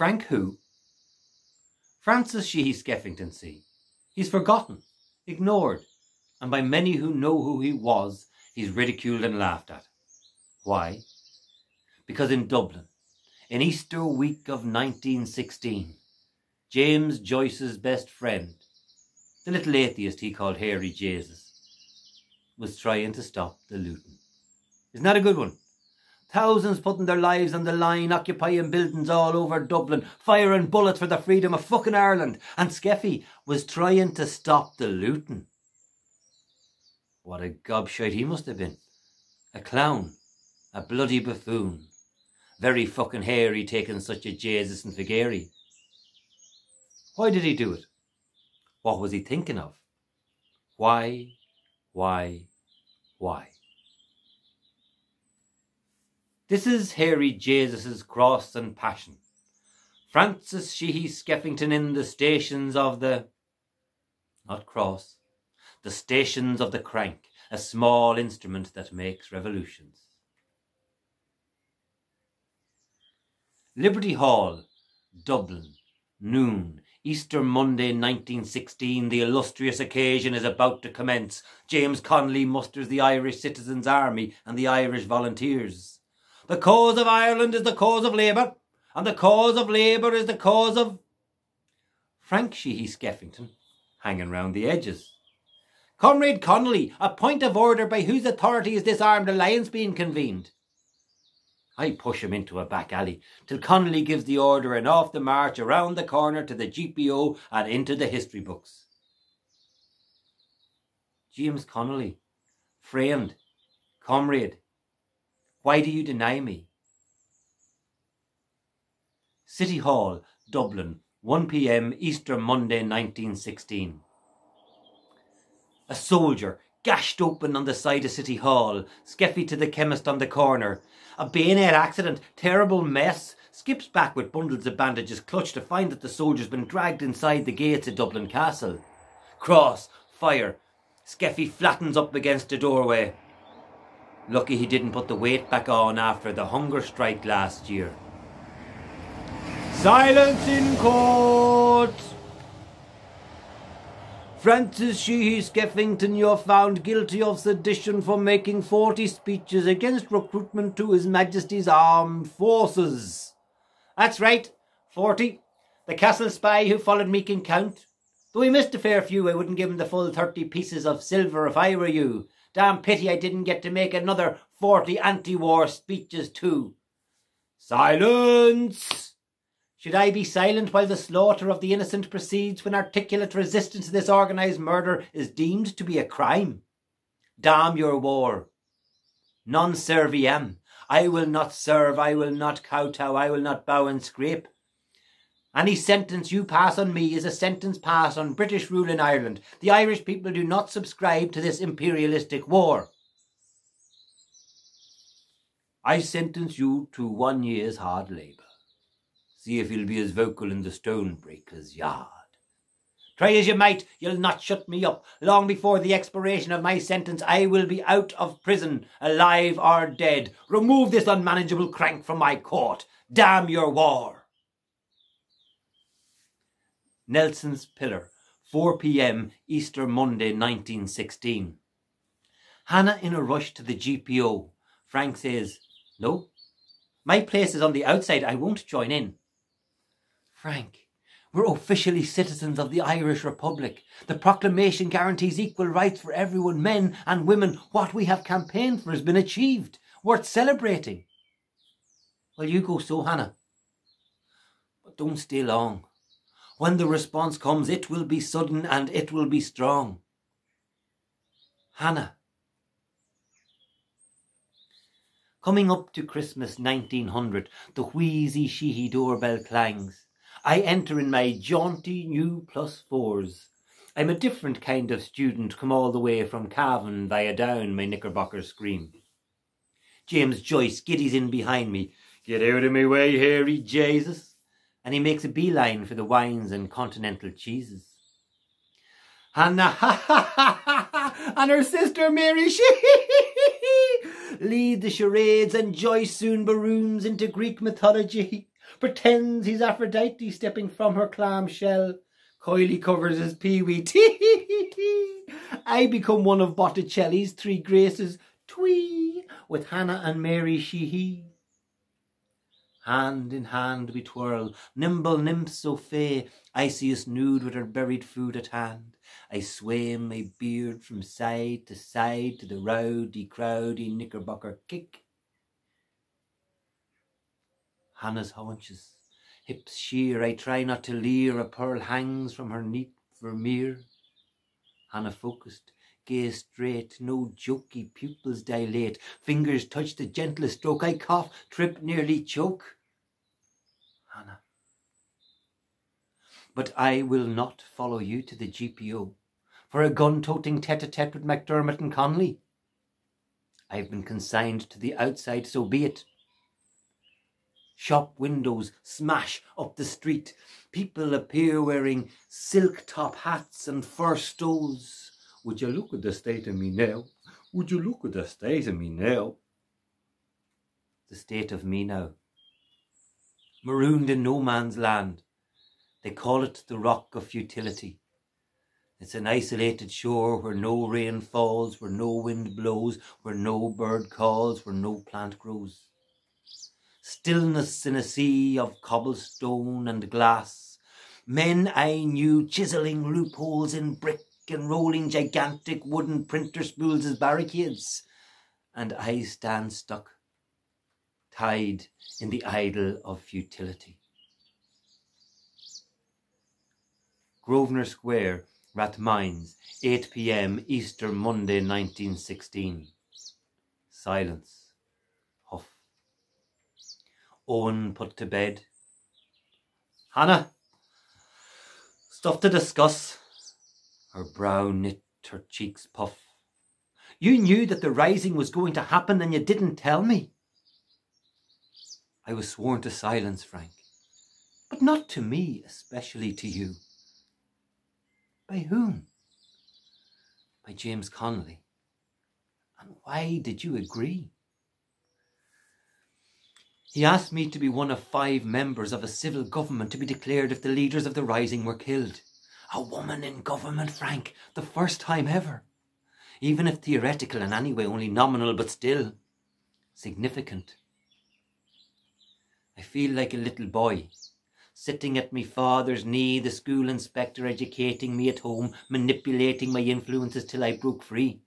Frank who? Francis Sheehy Skeffington, see. He's forgotten, ignored, and by many who know who he was, he's ridiculed and laughed at. Why? Because in Dublin, in Easter week of 1916, James Joyce's best friend, the little atheist he called Hairy Jesus, was trying to stop the looting. Isn't that a good one? Thousands putting their lives on the line, occupying buildings all over Dublin, firing bullets for the freedom of fucking Ireland, and Skeffy was trying to stop the looting. What a gobshite he must have been. A clown, a bloody buffoon. Very fucking hairy taking such a Jesus and Figari. Why did he do it? What was he thinking of? Why? This is Hairy Jesus's cross and passion. Francis Sheehy Skeffington in the stations of the... not cross. The stations of the crank, a small instrument that makes revolutions. Liberty Hall, Dublin, noon, Easter Monday 1916. The illustrious occasion is about to commence. James Connolly musters the Irish Citizens' Army and the Irish Volunteers. The cause of Ireland is the cause of Labour, and the cause of Labour is the cause of... Frank Sheehy Skeffington, hanging round the edges. Comrade Connolly, a point of order, by whose authority is this armed alliance being convened? I push him into a back alley till Connolly gives the order, and off the march around the corner to the GPO and into the history books. James Connolly, friend, comrade, why do you deny me? City Hall, Dublin, 1 p.m, Easter Monday 1916. A soldier gashed open on the side of City Hall, Skeffy to the chemist on the corner. A bayonet accident, terrible mess. Skips back with bundles of bandages clutched to find that the soldier's been dragged inside the gates of Dublin Castle. Cross, fire. Skeffy flattens up against the doorway. Lucky he didn't put the weight back on after the hunger strike last year. Silence in court! Francis Sheehy Skeffington, you're found guilty of sedition for making 40 speeches against recruitment to His Majesty's Armed Forces. That's right, 40. The castle spy who followed me can count. Though he missed a fair few, I wouldn't give him the full 30 pieces of silver if I were you. Damn pity I didn't get to make another 40 anti-war speeches too. Silence! Should I be silent while the slaughter of the innocent proceeds, when articulate resistance to this organised murder is deemed to be a crime? Damn your war. Non serviam. I will not serve, I will not kowtow, I will not bow and scrape. Any sentence you pass on me is a sentence passed on British rule in Ireland. The Irish people do not subscribe to this imperialistic war. I sentence you to 1 year's hard labour. See if you'll be as vocal in the Stonebreakers' yard. Try as you might, you'll not shut me up. Long before the expiration of my sentence, I will be out of prison, alive or dead. Remove this unmanageable crank from my court. Damn your war. Nelson's Pillar, 4 p.m, Easter Monday 1916. Hannah in a rush to the GPO. Frank says, no, my place is on the outside, I won't join in. Frank, we're officially citizens of the Irish Republic. The proclamation guarantees equal rights for everyone, men and women. What we have campaigned for has been achieved, worth celebrating. Well, you go so, Hannah. But don't stay long. When the response comes, it will be sudden and it will be strong. Hannah. Coming up to Christmas 1900, the wheezy Sheehy doorbell clangs. I enter in my jaunty new +4s. I'm a different kind of student, come all the way from Cavan via down, my knickerbockers scream. James Joyce giddies in behind me. Get out of my way, Hairy Jesus. And he makes a beeline for the wines and continental cheeses. Hannah, and her sister Mary, lead the charades, and Joyce soon barooms into Greek mythology. Pretends he's Aphrodite stepping from her clam shell. Coily covers his peewee. Tee. I become one of Botticelli's three graces. Twee. With Hannah and Mary she. Hand in hand we twirl, nimble nymphs so fey. I see us nude with our buried food at hand. I sway my beard from side to the rowdy, crowdy knickerbocker kick. Hannah's haunches, hips sheer, I try not to leer. A pearl hangs from her neat vermeer. Hannah focused, gaze straight, no jokey pupils dilate. Fingers touch the gentlest stroke. I cough, trip, nearly choke. Hannah. But I will not follow you to the GPO for a gun-toting tete-a-tete with MacDermott and Connolly. I've been consigned to the outside, so be it. Shop windows smash up the street. People appear wearing silk top hats and fur stoles. Would you look at the state of me now? Would you look at the state of me now? The state of me now. Marooned in no man's land. They call it the Rock of Futility. It's an isolated shore where no rain falls, where no wind blows, where no bird calls, where no plant grows. Stillness in a sea of cobblestone and glass. Men I knew chiselling loopholes in brick and rolling gigantic wooden printer spools as barricades. And I stand stuck, tied in the idol of futility. Grosvenor Square, Rathmines, 8 p.m. Easter Monday 1916. Silence. Huff. Owen put to bed. Hannah, stuff to discuss. Her brow knit, her cheeks puff. You knew that the rising was going to happen and you didn't tell me. I was sworn to silence, Frank, but not to me, especially to you. By whom? By James Connolly. And why did you agree? He asked me to be one of 5 members of a civil government to be declared if the leaders of the rising were killed. A woman in government, Frank, the first time ever. Even if theoretical and anyway only nominal, but still significant. I feel like a little boy, sitting at my father's knee, the school inspector educating me at home, manipulating my influences till I broke free.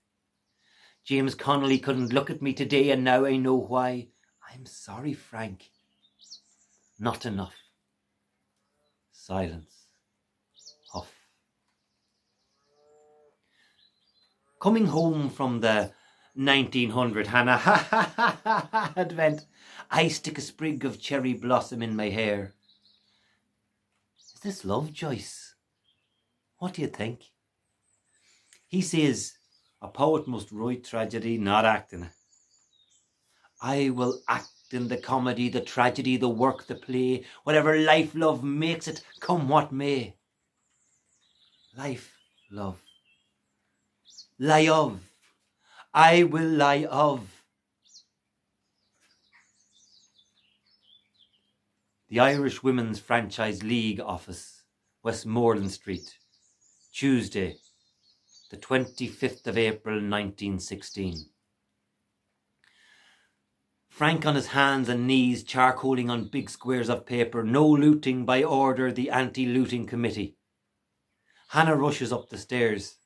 James Connolly couldn't look at me today, and now I know why. I'm sorry, Frank. Not enough. Silence. Huff. Coming home from the 1900 Hannah advent, I stick a sprig of cherry blossom in my hair. Is this love, Joyce? What do you think? He says, a poet must write tragedy, not act in it. I will act in the comedy, the tragedy, the work, the play, whatever life, love makes it, come what may. Life, love. Lie of. I will lie of. The Irish Women's Franchise League office, Westmoreland Street, Tuesday, the 25th of April 1916. Frank on his hands and knees, charcoaling on big squares of paper. No looting by order the anti-looting committee. Hannah rushes up the stairs.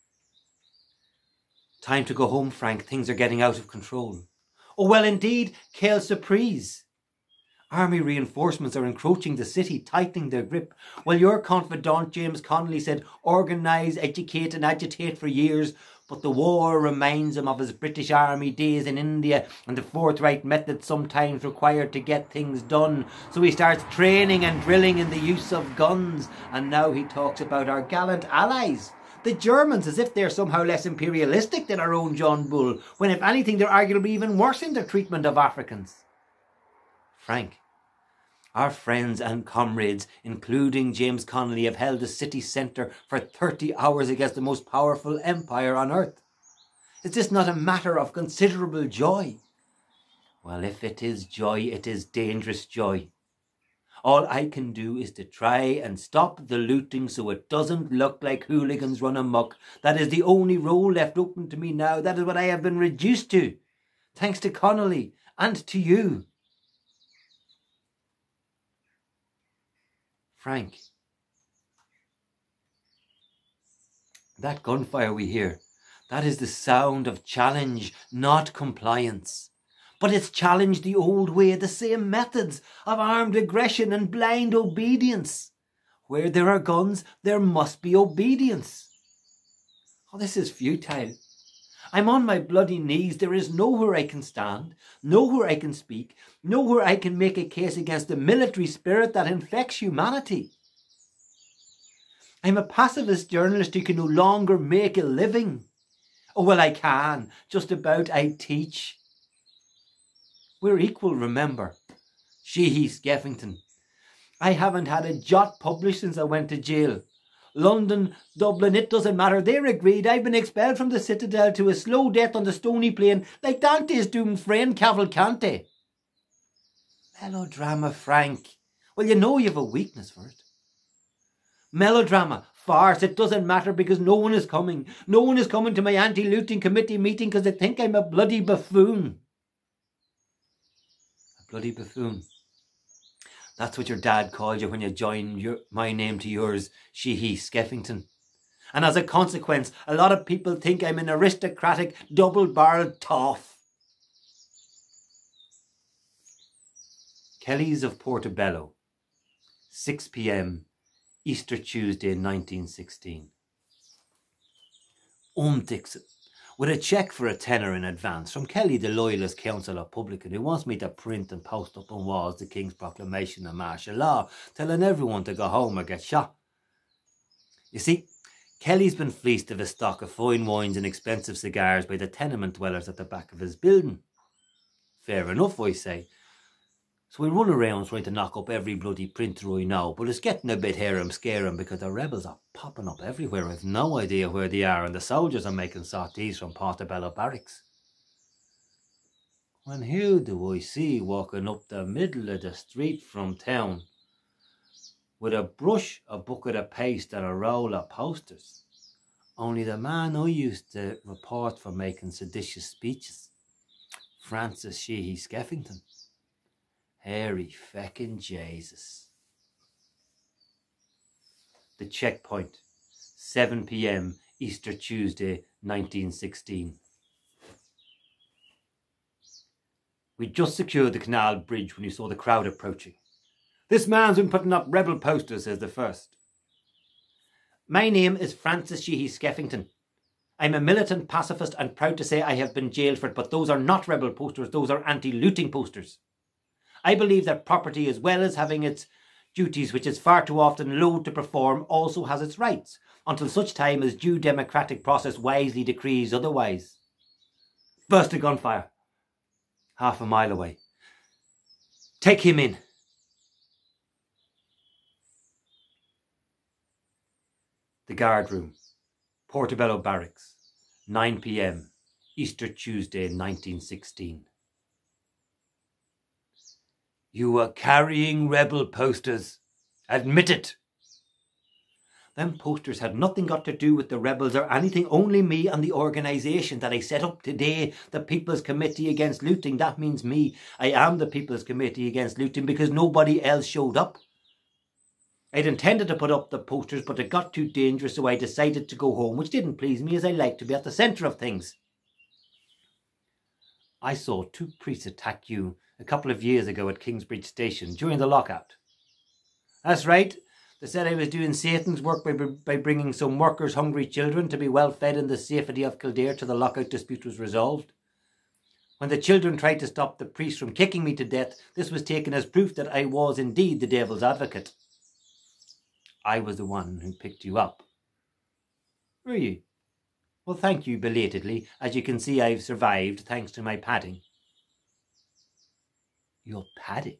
Time to go home, Frank. Things are getting out of control. Oh, well, indeed, quelle surprise. Army reinforcements are encroaching the city, tightening their grip. Well, your confidant, James Connolly, said organise, educate and agitate for years, but the war reminds him of his British Army days in India and the forthright method sometimes required to get things done. So he starts training and drilling in the use of guns. And now he talks about our gallant allies, the Germans, as if they're somehow less imperialistic than our own John Bull, when if anything they're arguably even worse in their treatment of Africans. Frank, our friends and comrades, including James Connolly, have held the city centre for 30 hours against the most powerful empire on earth. Is this not a matter of considerable joy? Well, if it is joy, it is dangerous joy. All I can do is to try and stop the looting so it doesn't look like hooligans run amok. That is the only role left open to me now. That is what I have been reduced to, thanks to Connolly and to you. Frank, that gunfire we hear, that is the sound of challenge, not compliance. But it's challenged the old way, the same methods of armed aggression and blind obedience. Where there are guns, there must be obedience. Oh, this is futile. I'm on my bloody knees. There is nowhere I can stand, nowhere I can speak, nowhere I can make a case against the military spirit that infects humanity. I'm a pacifist journalist who can no longer make a living. Oh, well, I can. Just about. I teach. We're equal, remember. Sheehy Skeffington. I haven't had a jot published since I went to jail. London, Dublin, it doesn't matter. They're agreed. I've been expelled from the Citadel to a slow death on the stony plain like Dante's doomed friend Cavalcante. Melodrama, Frank. Well, you know you've a weakness for it. Melodrama, farce, it doesn't matter because no one is coming. No one is coming to my anti-looting committee meeting because they think I'm a bloody buffoon. A bloody buffoon. That's what your dad called you when you joined my name to yours, Sheehy Skeffington. And as a consequence, a lot of people think I'm an aristocratic, double-barreled toff. Kelly's of Portobello, 6 p.m, Easter Tuesday, 1916. Dixon, with a cheque for a tenner in advance from Kelly, the loyalist councillor publican, who wants me to print and post up on walls the King's proclamation of martial law, telling everyone to go home or get shot. You see, Kelly's been fleeced of a stock of fine wines and expensive cigars by the tenement dwellers at the back of his building. Fair enough, I say. So we run around trying to knock up every bloody printer I know, but it's getting a bit harum-scarum because the rebels are popping up everywhere. I've no idea where they are, and the soldiers are making sorties from Portobello Barracks. When who do I see walking up the middle of the street from town with a brush, a bucket of paste and a roll of posters? Only the man I used to report for making seditious speeches, Francis Sheehy Skeffington. Hairy feckin' Jesus. The checkpoint, 7 p.m, Easter Tuesday, 1916. We'd just secured the canal bridge when we saw the crowd approaching. This man's been putting up rebel posters, says the first. My name is Francis Sheehy Skeffington. I'm a militant pacifist and proud to say I have been jailed for it, but those are not rebel posters, those are anti-looting posters. I believe that property, as well as having its duties, which is far too often loath to perform, also has its rights, until such time as due democratic process wisely decrees otherwise. Burst of gunfire. Half a mile away. Take him in. The guard room. Portobello Barracks. 9 p.m. Easter Tuesday, 1916. You were carrying rebel posters. Admit it. Them posters had nothing got to do with the rebels or anything, only me and the organisation that I set up today, the People's Committee Against Looting. That means me. I am the People's Committee Against Looting because nobody else showed up. I'd intended to put up the posters, but it got too dangerous, so I decided to go home, which didn't please me as I like to be at the centre of things. I saw 2 priests attack you a couple of years ago at Kingsbridge Station during the lockout. That's right. They said I was doing Satan's work by bringing some workers' hungry children to be well fed in the safety of Kildare till the lockout dispute was resolved. When the children tried to stop the priest from kicking me to death, this was taken as proof that I was indeed the devil's advocate. I was the one who picked you up. Were you? Well, thank you belatedly. As you can see, I've survived thanks to my padding. Your padding?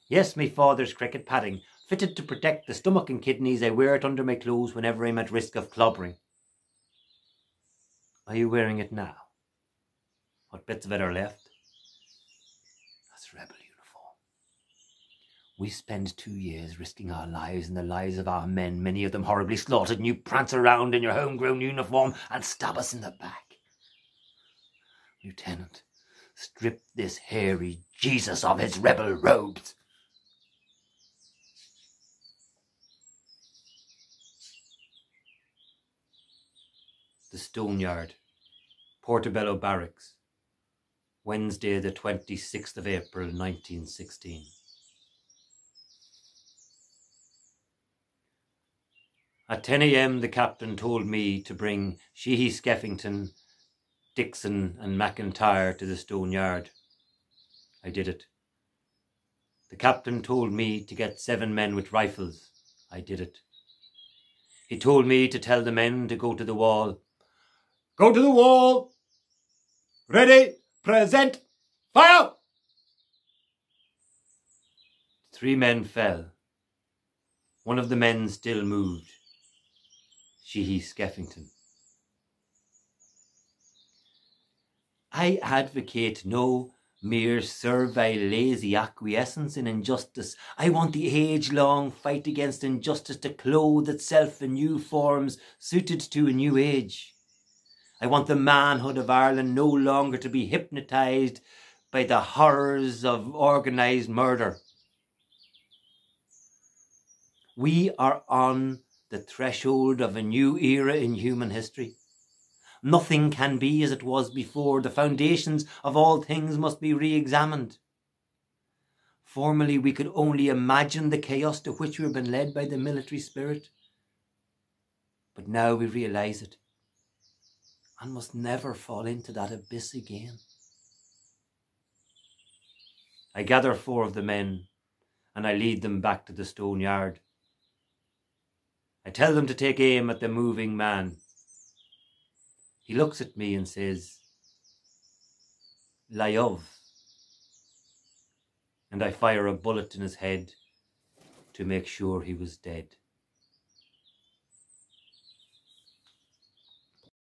Yes, my father's cricket padding, fitted to protect the stomach and kidneys. I wear it under my clothes whenever I'm at risk of clobbering. Are you wearing it now? What bits of it are left? That's rebel uniform. We spend 2 years risking our lives and the lives of our men, many of them horribly slaughtered, and you prance around in your homegrown uniform and stab us in the back. Lieutenant, strip this hairy Jesus of his rebel robes. The Stoneyard, Portobello Barracks, Wednesday the 26th of April 1916. At 10 a.m. the captain told me to bring Sheehy, Skeffington, Dixon and McIntyre to the Stoneyard. I did it. The captain told me to get 7 men with rifles. I did it. He told me to tell the men to go to the wall. Go to the wall! Ready, present, fire! 3 men fell. One of the men still moved. Sheehy, Skeffington. I advocate no mere servile, lazy acquiescence in injustice. I want the age-long fight against injustice to clothe itself in new forms suited to a new age. I want the manhood of Ireland no longer to be hypnotised by the horrors of organised murder. We are on the threshold of a new era in human history. Nothing can be as it was before. The foundations of all things must be re-examined. Formerly we could only imagine the chaos to which we have been led by the military spirit. But now we realise it and must never fall into that abyss again. I gather 4 of the men and I lead them back to the Stoneyard. I tell them to take aim at the moving man. He looks at me and says, Lyov. And I fire a bullet in his head to make sure he was dead.